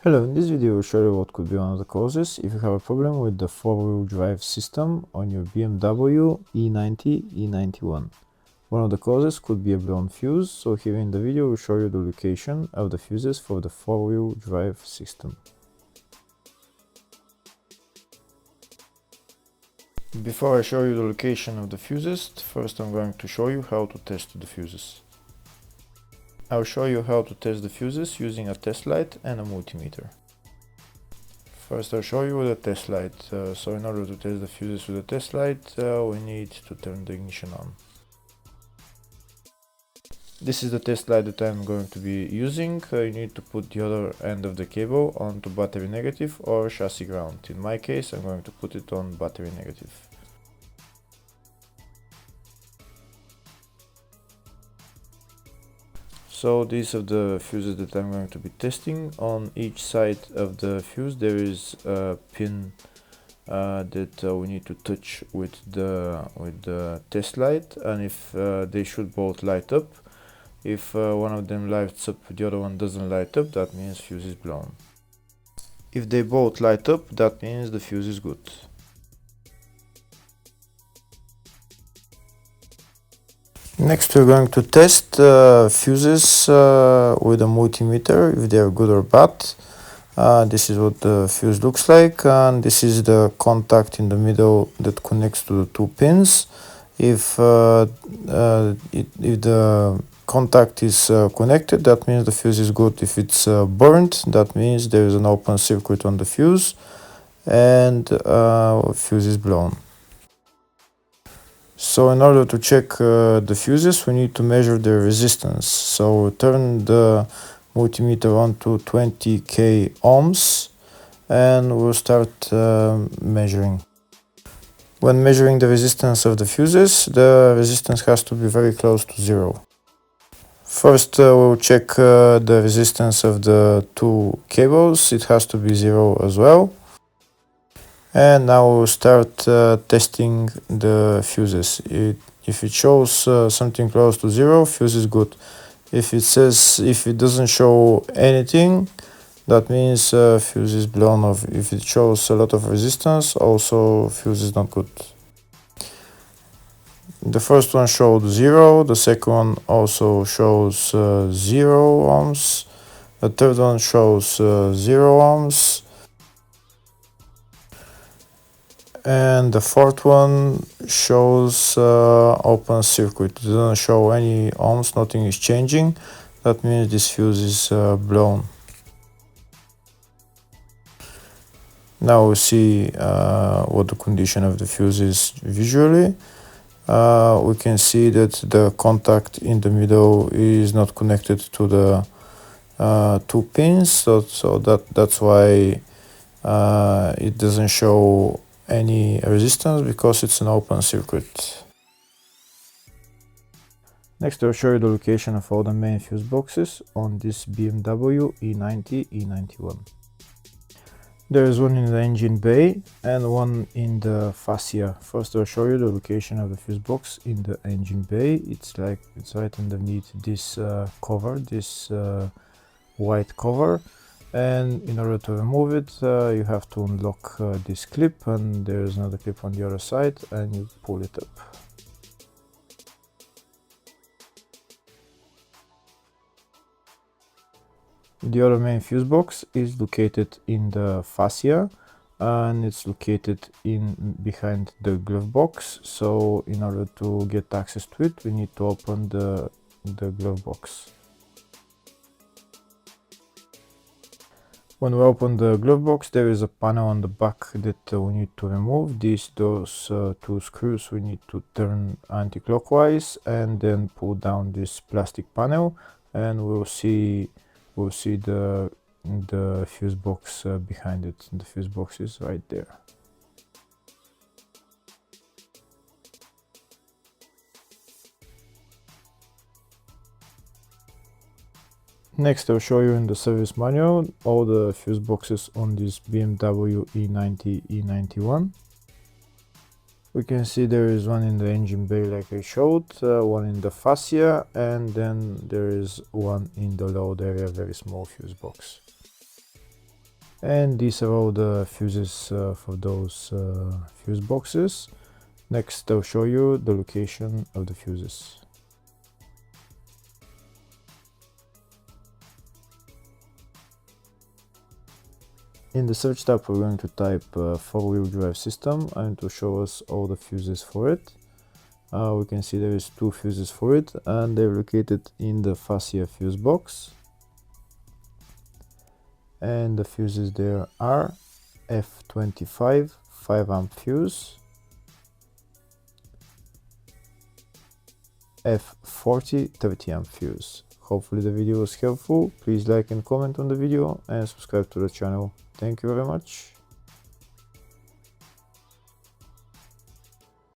Hello, in this video I will show you what could be one of the causes if you have a problem with the four-wheel drive system on your BMW E90 E91. One of the causes could be a blown fuse, so here in the video I will show you the location of the fuses for the four-wheel drive system. Before I show you the location of the fuses, first I'm going to show you how to test the fuses. I'll show you how to test the fuses using a test light and a multimeter. First I'll show you with a test light. So in order to test the fuses with a test light, we need to turn the ignition on. This is the test light that I'm going to be using. You need to put the other end of the cable onto battery negative or chassis ground. In my case I'm going to put it on battery negative. So these are the fuses that I'm going to be testing. On each side of the fuse there is a pin that we need to touch with the test light, and if they should both light up. If one of them lights up, the other one doesn't light up, that means fuse is blown. If they both light up, that means the fuse is good. Next we're going to test fuses with a multimeter, if they are good or bad. This is what the fuse looks like, and this is the contact in the middle that connects to the two pins. If the contact is connected, that means the fuse is good. If it's burnt, that means there is an open circuit on the fuse and fuse is blown. So in order to check the fuses, we need to measure the resistance. So turn the multimeter on to 20k ohms and we'll start measuring. When measuring the resistance of the fuses, the resistance has to be very close to zero. First we'll check the resistance of the two cables. It has to be zero as well. And now we'll start testing the fuses. If it shows something close to zero, fuse is good. If it doesn't show anything, that means fuse is blown off. If it shows a lot of resistance, also fuse is not good. The first one showed 0, the second one also shows 0 ohms, the third one shows 0 ohms, and the fourth one shows open circuit. It doesn't show any ohms, nothing is changing. That means this fuse is blown. Now we see what the condition of the fuse is visually. We can see that the contact in the middle is not connected to the two pins, so that's why it doesn't show any resistance, because it's an open circuit. Next I'll show you the location of all the main fuse boxes on this BMW E90 E91. There is one in the engine bay and one in the fascia. First I'll show you the location of the fuse box in the engine bay. It's right underneath this cover, this white cover, and in order to remove it you have to unlock this clip, and there is another clip on the other side, and you pull it up. The other main fuse box is located in the fascia, and it's located behind the glove box. So in order to get access to it, we need to open the glove box. When we open the glove box, there is a panel on the back that we need to remove. Those two screws we need to turn anti-clockwise and then pull down this plastic panel, and we'll see the fuse box behind it. The fuse box is right there. Next I'll show you in the service manual all the fuse boxes on this BMW E90 E91. We can see there is one in the engine bay like I showed, one in the fascia, and then there is one in the load area, very small fuse box. And these are all the fuses for those fuse boxes. Next, I'll show you the location of the fuses. In the search tab, we're going to type four-wheel drive system and to show us all the fuses for it. We can see there is two fuses for it, and they're located in the fascia fuse box. And the fuses there are F25 5-amp fuse, F40 30-amp fuse. Hopefully the video was helpful. Please like and comment on the video and subscribe to the channel. Thank you very much.